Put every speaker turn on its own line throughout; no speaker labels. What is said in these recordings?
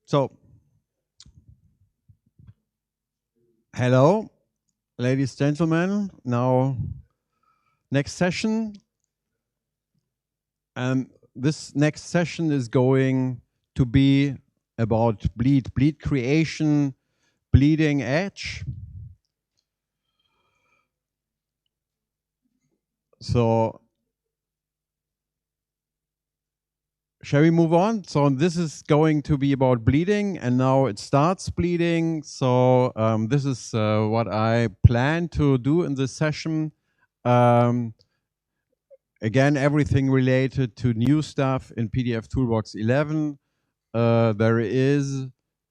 So, hello, ladies, gentlemen. Now, next session. And this next session is going to be about bleed creation, bleeding edge. So, shall we move on? So this is going to be about bleeding, and now it starts bleeding. So this is what I plan to do in this session. Again, everything related to new stuff in pdfToolbox 11. There is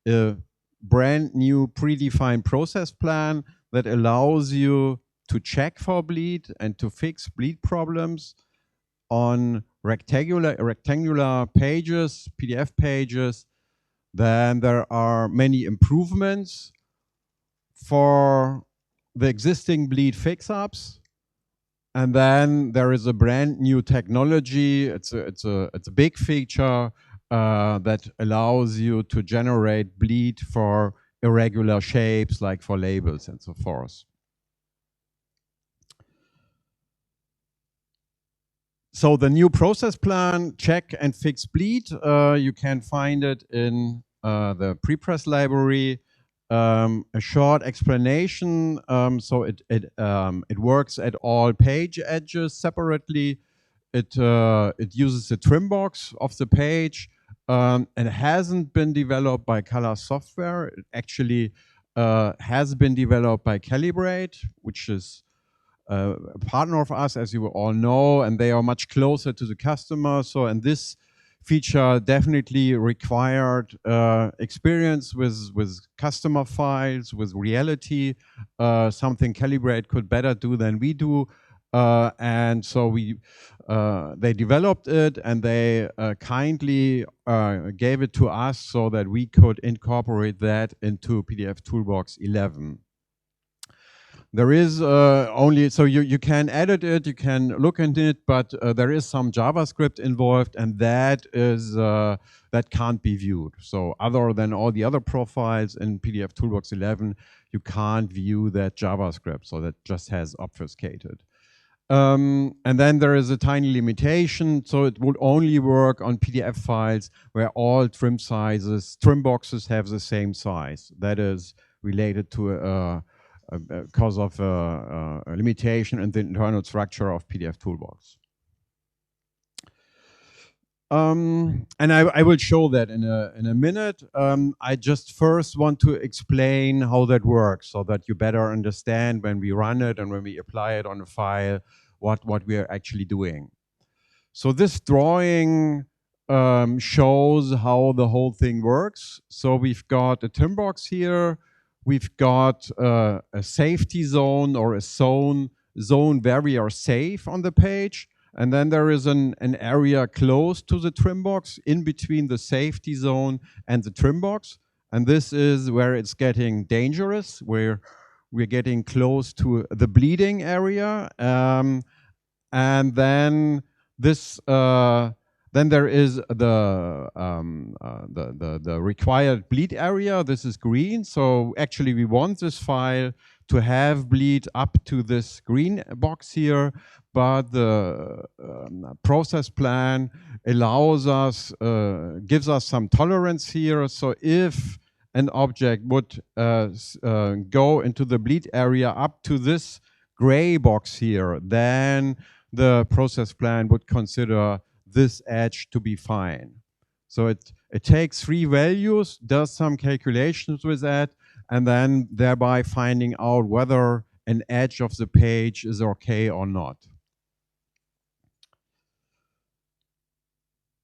a brand new predefined process plan that allows you to check for bleed and to fix bleed problems on rectangular pages, PDF pages. Then there are many improvements for the existing bleed fix-ups. And then there is a brand new technology. It's a big feature that allows you to generate bleed for irregular shapes, like for labels and so forth. So the new process plan, check and fix bleed, you can find it in the prepress library. A short explanation. So it works at all page edges separately. It uses the trim box of the page. And it hasn't been developed by callas software. It actually has been developed by Calibrate, which is a partner of us, as you all know, and they are much closer to the customer. So, and this feature definitely required experience with customer files, with reality, something Calibrate could better do than we do. And so they developed it, and they kindly gave it to us so that we could incorporate that into pdfToolbox 11. There is only, so you can edit it, you can look at it, but there is some JavaScript involved, and that is that can't be viewed. So other than all the other profiles in pdfToolbox 11, you can't view that JavaScript. So that just has obfuscated. And then there is a tiny limitation. So it would only work on PDF files where all trim boxes have the same size. That is related to because of a limitation in the internal structure of pdfToolbox. And I will show that in a minute. I just first want to explain how that works so that you better understand when we run it and when we apply it on a file, what we are actually doing. So this drawing shows how the whole thing works. So we've got a trim box here. We've got a safety zone or a zone where we are safe on the page. And then there is an area close to the trim box in between the safety zone and the trim box. And this is where it's getting dangerous, where we're getting close to the bleeding area. And then this, then there is the required bleed area. This is green. So actually, we want this file to have bleed up to this green box here, but the process plan allows us, gives us some tolerance here. So if an object would go into the bleed area up to this gray box here, then the process plan would consider this edge to be fine. So it takes 3 values, does some calculations with that, and then thereby finding out whether an edge of the page is okay or not.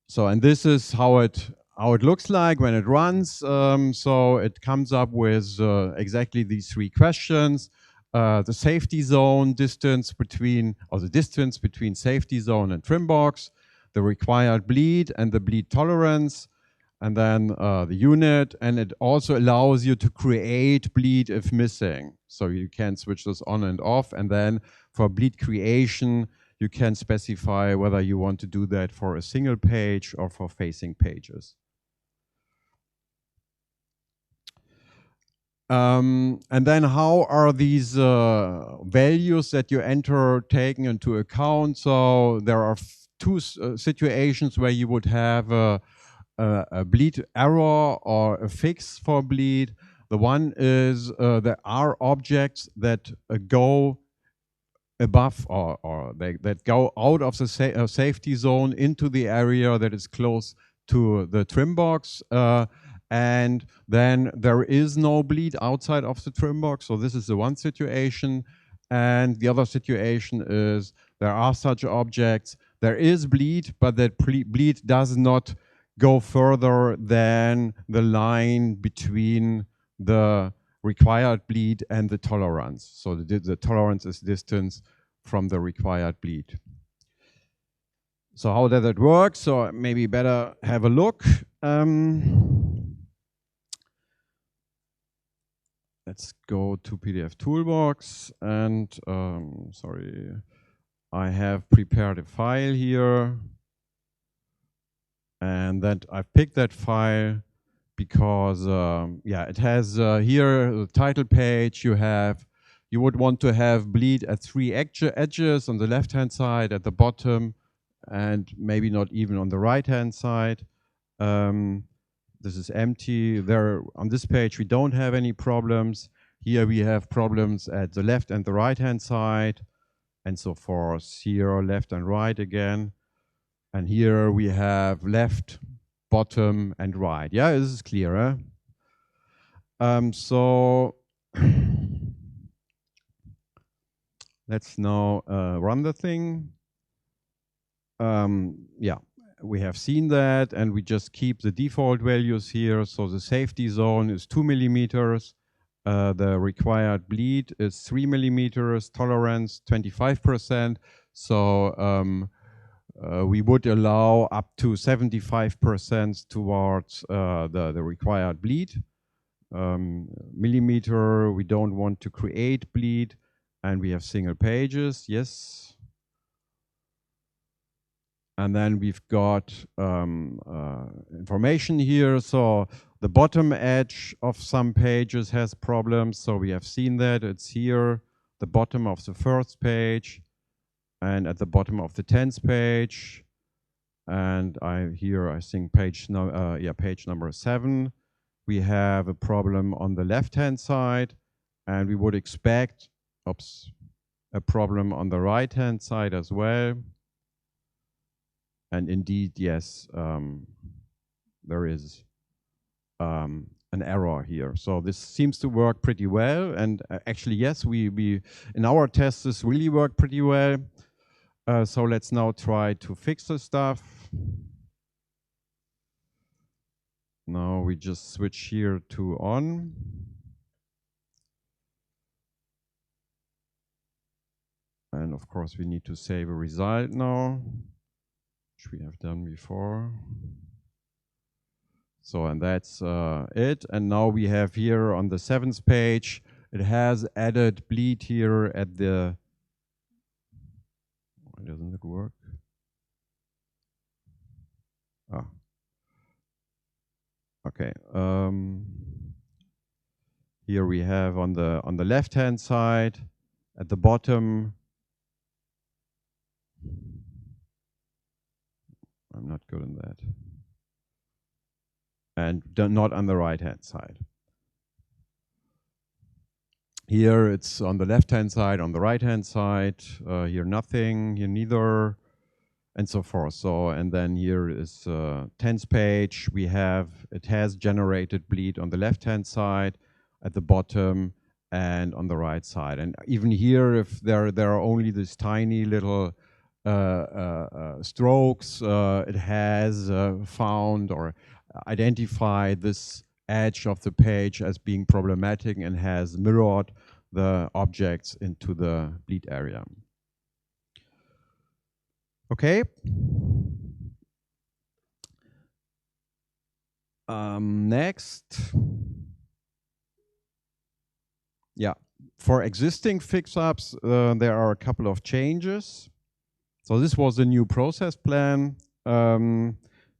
So, and this is how it looks like when it runs. So it comes up with exactly these 3 questions. The safety zone distance between, or the distance between safety zone and trim box, the required bleed and the bleed tolerance, and then the unit. And it also allows you to create bleed if missing. So you can switch this on and off. And then for bleed creation, you can specify whether you want to do that for a single page or for facing pages. And then how are these values that you enter taken into account? So there are two situations where you would have a bleed error or a fix for bleed. The one is there are objects that go above or that go out of the safety zone into the area that is close to the trim box. And then there is no bleed outside of the trim box. So this is the one situation. And the other situation is there are such objects. There is bleed, but that bleed does not go further than the line between the required bleed and the tolerance. So the tolerance is distance from the required bleed. So how does it work? So maybe better have a look. Let's go to pdfToolbox and sorry, I have prepared a file here, and that I've picked that file because yeah, it has here the title page. You would want to have bleed at 3 edges on the left hand side, at the bottom, and maybe not even on the right hand side. This is empty. There on this page we don't have any problems. Here we have problems at the left and the right hand side, and so forth. Here left and right again, and here we have left, bottom, and right. Yeah, this is clear. So let's now run the thing. Yeah, we have seen that, and we just keep the default values here. So the safety zone is 2 millimeters. The required bleed is 3 millimeters. Tolerance 25%. So we would allow up to 75% towards the required bleed. Millimeter, we don't want to create bleed, and we have single pages, yes. And then we've got information here. So the bottom edge of some pages has problems. So we have seen that. It's here, the bottom of the first page, and at the bottom of the 10th page. And I think page number 7. We have a problem on the left-hand side, and we would expect, a problem on the right-hand side as well. And indeed, yes, there is an error here. So this seems to work pretty well. And actually, yes, we in our tests this really worked pretty well. So let's now try to fix the stuff. Now we just switch here to on. And of course, we need to save a result now, which we have done before. So, and that's it. And now we have here on the 7th page, it has added bleed here at the, why doesn't it work? Ah. Okay. Here we have on the left-hand side, at the bottom. I'm not good in that. And not on the right-hand side. Here it's on the left-hand side, on the right-hand side. Here nothing, here neither, and so forth. So, and then here is 10th page. It has generated bleed on the left-hand side, at the bottom, and on the right side. And even here, if there are only these tiny little strokes, it has found or identified this edge of the page as being problematic and has mirrored the objects into the bleed area. Okay. Next. Yeah, for existing Fixups, there are a couple of changes. So this was a new process plan.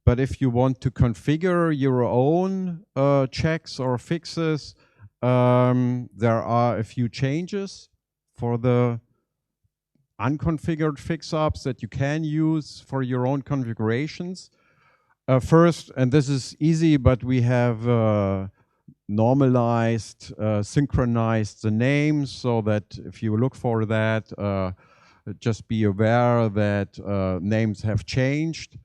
But if you want to configure your own checks or fixes, there are a few changes for the unconfigured fixups that you can use for your own configurations. First, and this is easy, but we have normalized, synchronized the names so that if you look for that, just be aware that names have changed.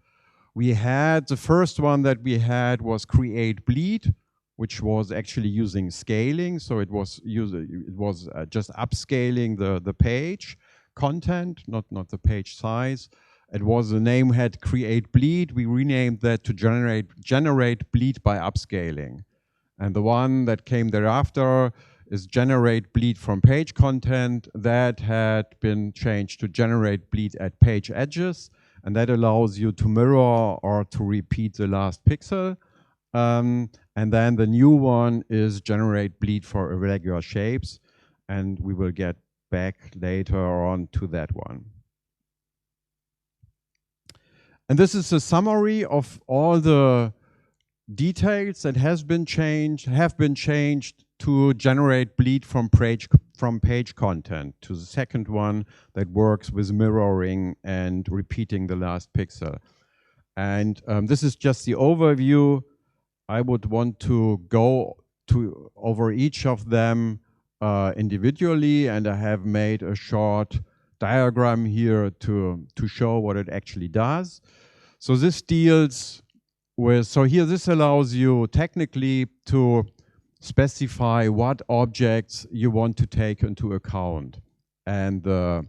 We had, the first one that we had was create bleed, which was actually using scaling. So it was just upscaling the page content, not the page size. It was, the name had create bleed. We renamed that to generate bleed by upscaling. And the one that came thereafter is generate bleed from page content. That had been changed to generate bleed at page edges. And that allows you to mirror or to repeat the last pixel. And then the new one is generate bleed for irregular shapes. And we will get back later on to that one. And this is a summary of all the details that have been changed to generate bleed from page content, to the second one that works with mirroring and repeating the last pixel. And this is just the overview. I would want to go over each of them individually, and I have made a short diagram here to show what it actually does. So this deals with, so here this allows you technically to specify what objects you want to take into account. And the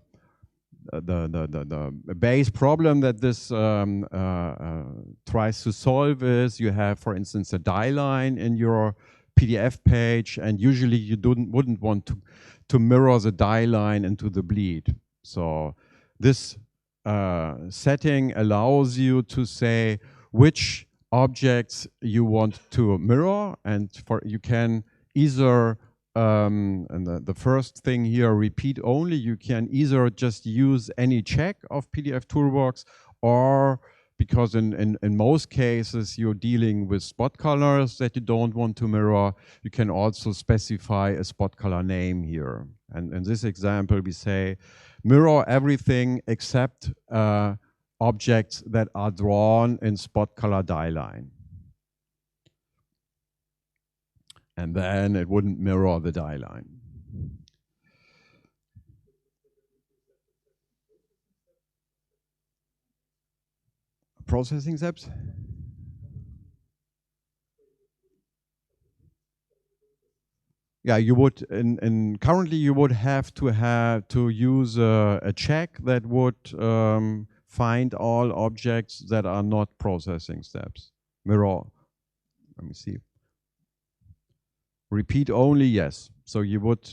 base problem that this tries to solve is you have, for instance, a die line in your PDF page, and usually you wouldn't want to mirror the die line into the bleed. So this setting allows you to say which objects you want to mirror, and you can either and the first thing here, repeat only, you can either just use any check of pdfToolbox, or because in most cases you're dealing with spot colors that you don't want to mirror, you can also specify a spot color name here. And in this example we say mirror everything except objects that are drawn in spot color die line. And then it wouldn't mirror the die line. Processing steps? Yeah, you would, currently you would have to use a check that would find all objects that are not processing steps. Mirror, let me see. Repeat only, yes. So you would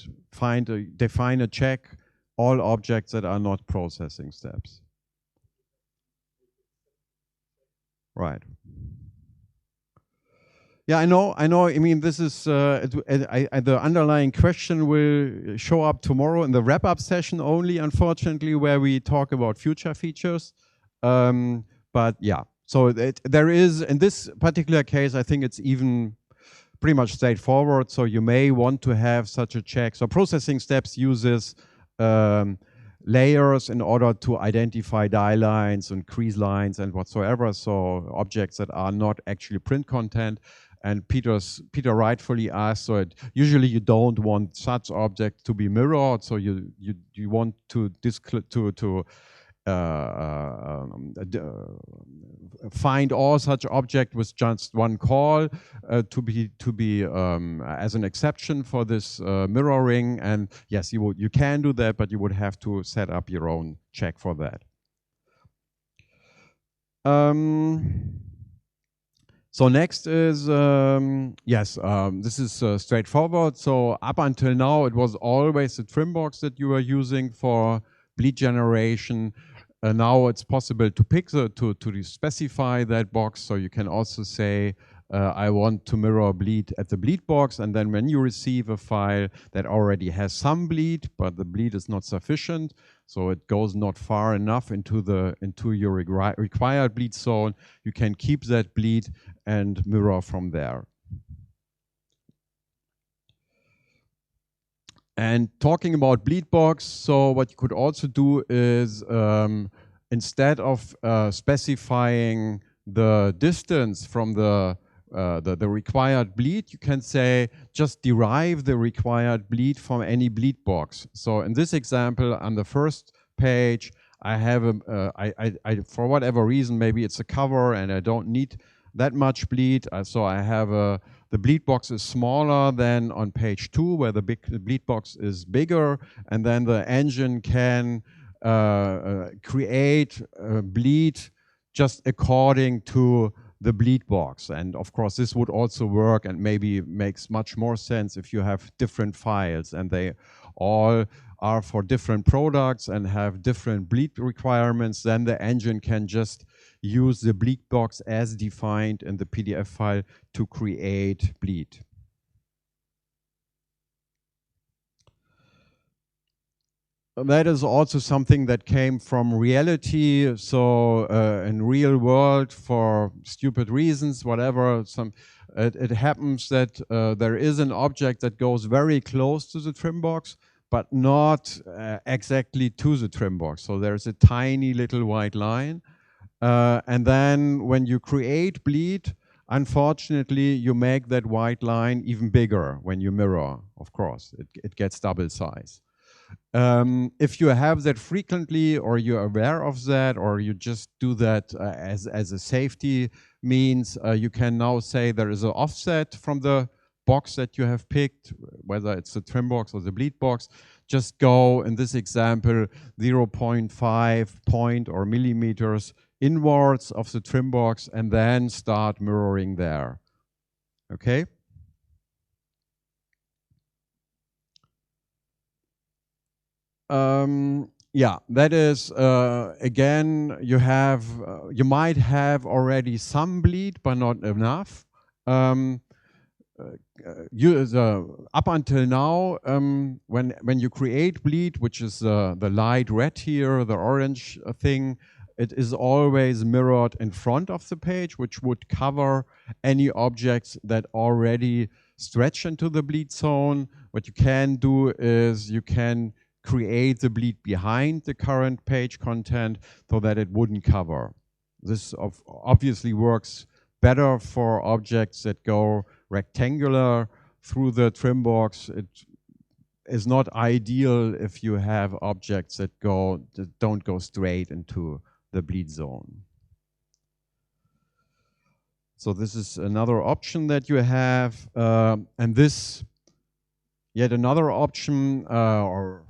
define a check, all objects that are not processing steps. Right. Yeah, I know. I mean, this is the underlying question will show up tomorrow in the wrap-up session only, unfortunately, where we talk about future features. But yeah, so there is, in this particular case, I think it's even pretty much straightforward. So you may want to have such a check. So processing steps uses layers in order to identify die lines and crease lines and whatsoever. So objects that are not actually print content. And Peter rightfully asked, so usually you don't want such objects to be mirrored. So you want to find all such objects with just one call to be as an exception for this mirroring. And yes, you can do that, but you would have to set up your own check for that. So next is, this is straightforward. So up until now, it was always the trim box that you were using for bleed generation. Now it's possible to pick to specify that box. So you can also say, I want to mirror bleed at the bleed box. And then when you receive a file that already has some bleed, but the bleed is not sufficient, so it goes not far enough into your required bleed zone, you can keep that bleed and mirror from there. And talking about bleed box, so what you could also do is instead of specifying the distance from the required bleed, you can say just derive the required bleed from any bleed box. So in this example, on the first page, I have for whatever reason, maybe it's a cover and I don't need that much bleed, so I have the bleed box is smaller than on page 2, where the bleed box is bigger, and then the engine can create bleed just according to the bleed box. And of course, this would also work and maybe makes much more sense if you have different files and they all are for different products and have different bleed requirements. Then the engine can just use the bleed box as defined in the PDF file to create bleed. That is also something that came from reality. So in real world, for stupid reasons, whatever, it happens that there is an object that goes very close to the trim box, but not exactly to the trim box. So there's a tiny little white line. And then when you create bleed, unfortunately, you make that white line even bigger when you mirror, of course. It gets double size. If you have that frequently, or you're aware of that, or you just do that as a safety means, you can now say there is an offset from the box that you have picked, whether it's the trim box or the bleed box. Just go, in this example, 0.5 point or millimeters inwards of the trim box, and then start mirroring there. Okay? Yeah, that is again. You might have already some bleed, but not enough. Up until now, when you create bleed, which is the light red here, the orange thing, it is always mirrored in front of the page, which would cover any objects that already stretch into the bleed zone. What you can do is you can create the bleed behind the current page content so that it wouldn't cover. This obviously works better for objects that go rectangular through the trim box. It is not ideal if you have objects that don't go straight into the bleed zone. So this is another option that you have, and this yet another option, or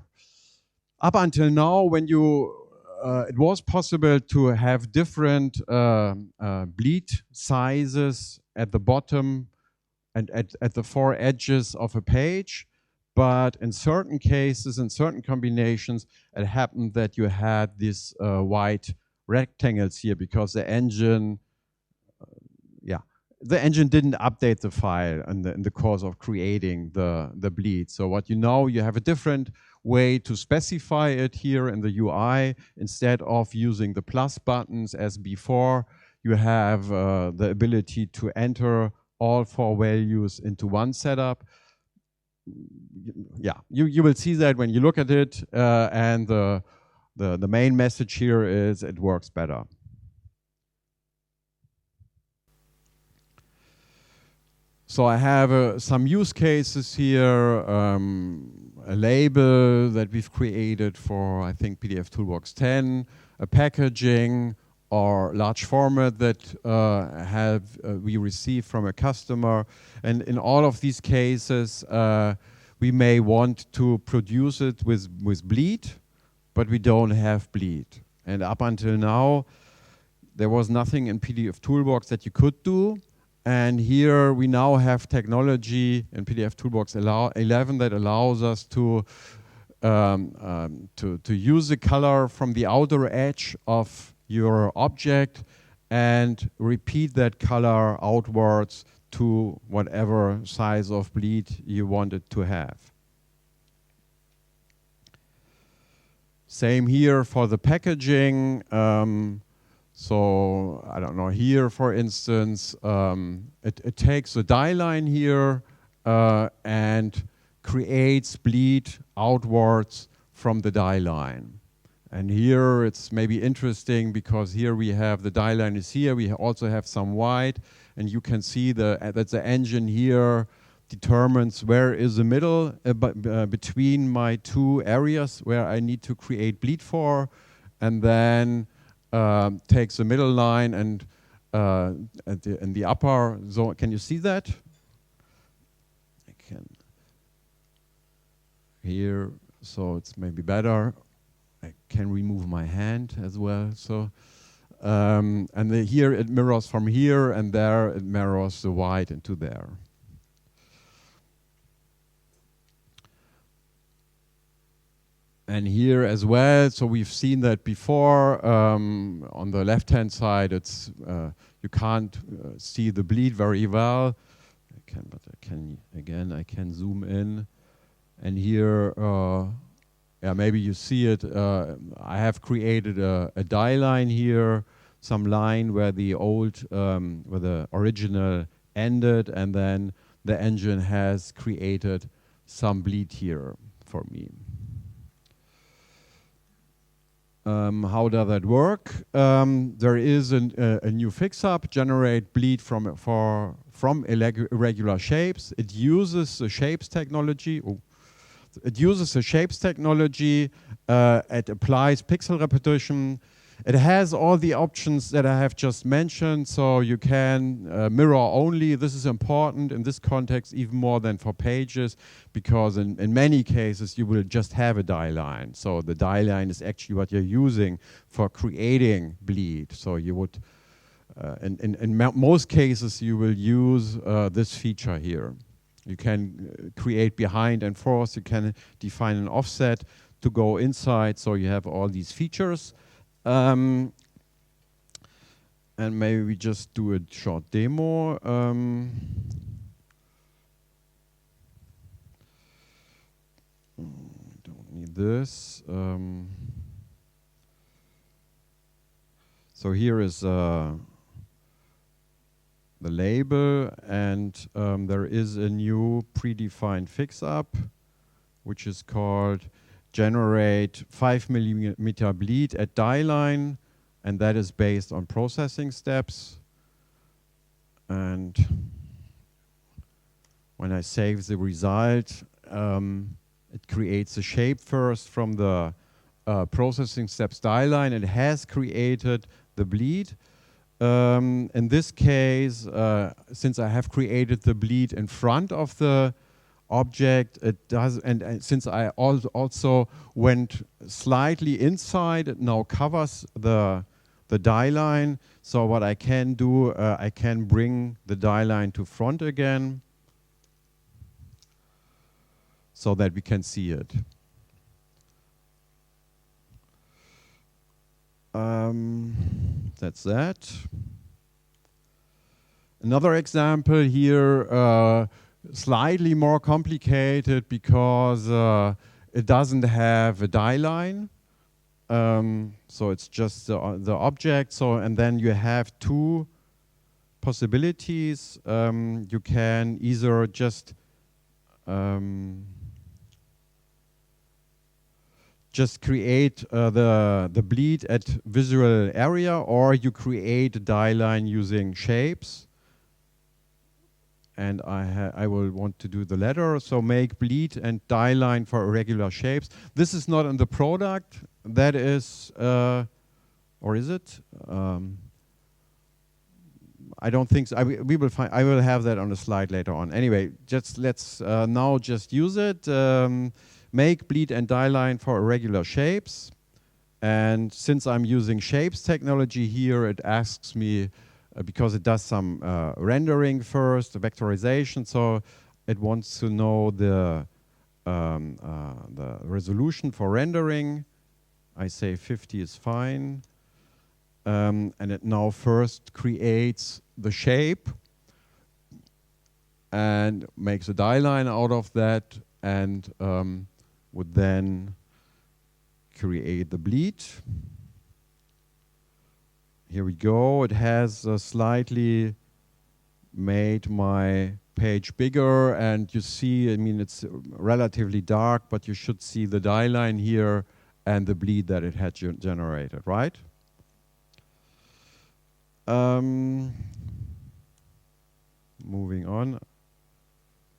up until now, when it was possible to have different bleed sizes at the bottom and at the four edges of a page. But in certain cases, in certain combinations, it happened that you had these white rectangles here because the engine, the engine didn't update the file in the course of creating the bleed. So what you have a different way to specify it here in the UI. Instead of using the plus buttons as before, you have the ability to enter all four values into one setup. Yeah, you will see that when you look at it, and the main message here is it works better. So I have some use cases here, a label that we've created for, I think, pdfToolbox 10, a packaging or large format that we received from a customer. And in all of these cases, we may want to produce it with bleed, but we don't have bleed. And up until now, there was nothing in pdfToolbox that you could do. And here we now have technology in pdfToolbox 11 that allows us to use the color from the outer edge of your object and repeat that color outwards to whatever size of bleed you want it to have. Same here for the packaging. So I don't know, here, for instance, it takes the die line here and creates bleed outwards from the die line. And here it's maybe interesting because here we have the die line is here, we also have some white, and you can see that the engine here determines where is the middle between my two areas where I need to create bleed for, and then takes the middle line and in the upper zone. Can you see that? I can here, so it's maybe better. I can remove my hand as well. So, and here it mirrors from here, and there it mirrors the white into there. And here as well, so we've seen that before. On the left-hand side, it's you can't see the bleed very well. But I can again. I can zoom in, and here. Yeah, maybe you see it. I have created a die line here, some line where the old, where the original ended, and then the engine has created some bleed here for me. How does that work? There is a new Fixup, generate bleed from irregular shapes. It uses the shapes technology. It uses a shapes technology, it applies pixel repetition. It has all the options that I have just mentioned, so you can mirror only. This is important in this context even more than for pages, because in many cases you will just have a die line. So the die line is actually what you're using for creating bleed. So you would, in most cases, you will use this feature here. You can create behind and forth. You can define an offset to go inside. So you have all these features. And maybe we just do a short demo. Don't need this. So here is the label, and there is a new predefined Fixup, which is called generate 5mm bleed at die line, and that is based on processing steps. And when I save the result, it creates a shape first from the processing steps die line. It has created the bleed. In this case, since I have created the bleed in front of the object, it does, and since I also went slightly inside, it now covers the die line. So what I can do, I can bring the die line to front again, so that we can see it. That's that. Another example here, slightly more complicated because it doesn't have a die line. So it's just the object. So, and then you have two possibilities. You can either just create the bleed at visual area, or you create a die line using shapes. And I will want to do the latter. So make bleed and die line for irregular shapes. This is not in the product. That is, or is it? I don't think so. We will find. I will have that on the slide later on. Anyway, just let's now just use it. Make bleed and die line for irregular shapes. And since I'm using shapes technology here, it asks me, because it does some rendering first, the vectorization, so it wants to know the resolution for rendering. I say 50 is fine. And it now first creates the shape and makes a die line out of that, and would then create the bleed. Here we go. It has slightly made my page bigger, and you see, I mean, it's relatively dark, but you should see the die line here and the bleed that it had generated, right? Moving on.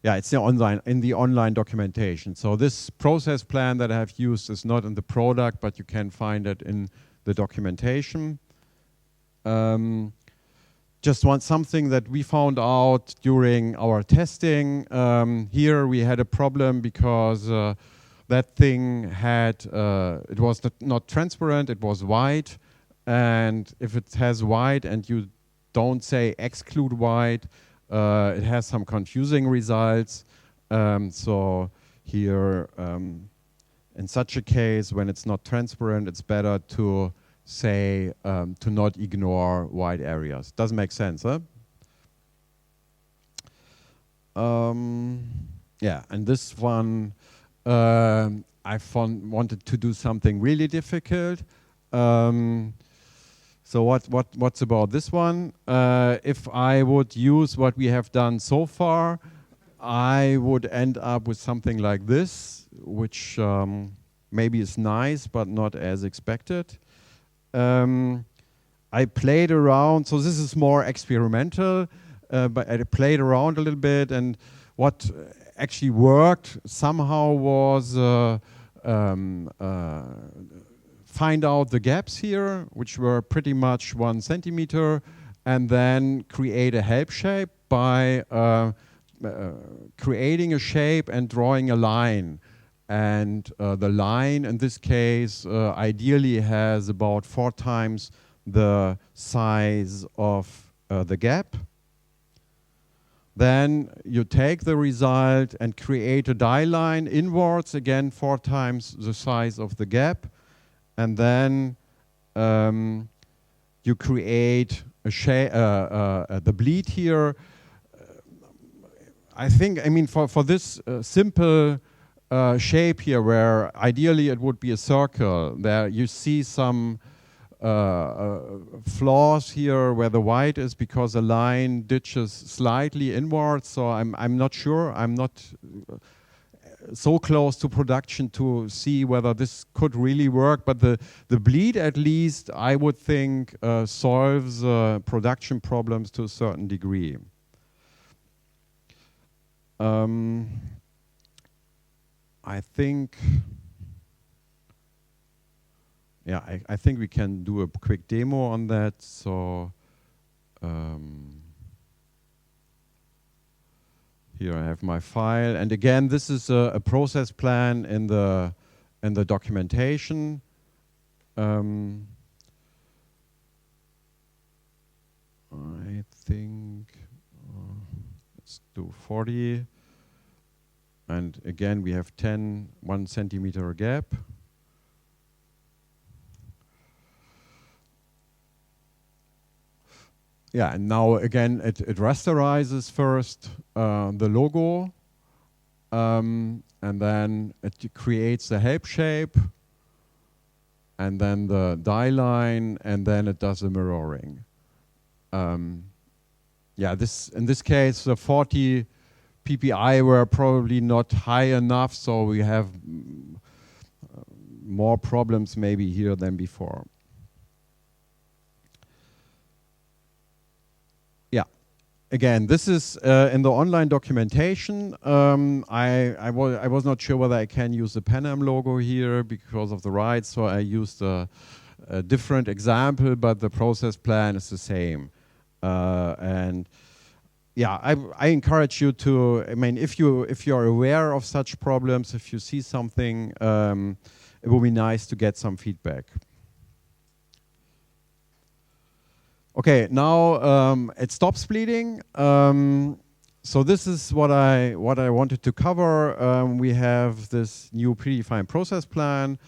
Yeah, it's in the online documentation. So this process plan that I have used is not in the product, but you can find it in the documentation. Just something that we found out during our testing. Here we had a problem because that thing had, it was not transparent, it was white. And if it has white and you don't say exclude white, it has some confusing results. So here, in such a case, when it's not transparent, it's better to say to not ignore white areas. Doesn't make sense, huh? Yeah, and this one, I wanted to do something really difficult. So what's about this one? If I would use what we have done so far, I would end up with something like this, which maybe is nice, but not as expected. I played around, so this is more experimental, but I played around a little bit, and what actually worked somehow was find out the gaps here, which were pretty much 1 centimeter, and then create a help shape by creating a shape and drawing a line. And the line, in this case, ideally has about 4 times the size of the gap. Then you take the result and create a die line inwards, again 4 times the size of the gap. And then you create a the bleed here. I mean, for this simple shape here, where ideally it would be a circle, there you see some flaws here where the white is because the line ditches slightly inwards. So I'm not sure. I'm not so close to production to see whether this could really work, but the bleed, at least, I would think solves production problems to a certain degree. I think, yeah, I think we can do a quick demo on that. So here I have my file, and again, this is a process plan in the documentation. I think let's do 40, and again we have 1 centimeter gap. Yeah, and now again it rasterizes first the logo, and then it creates a help shape, and then the die line, and then it does a mirroring. Yeah, in this case the 40 ppi were probably not high enough, so we have more problems maybe here than before. Again, this is in the online documentation. I was not sure whether I can use the Pan Am logo here because of the rights, so I used a different example, but the process plan is the same. And yeah, I encourage you to, I mean, if you're aware of such problems, if you see something, it would be nice to get some feedback. Okay, now it stops bleeding. So this is what I wanted to cover. We have this new predefined process plan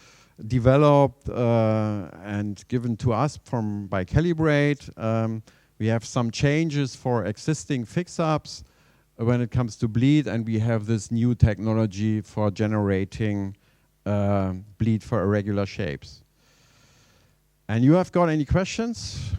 developed and given to us by Calibrate. We have some changes for existing Fixups when it comes to bleed, and we have this new technology for generating bleed for irregular shapes. And you have got any questions?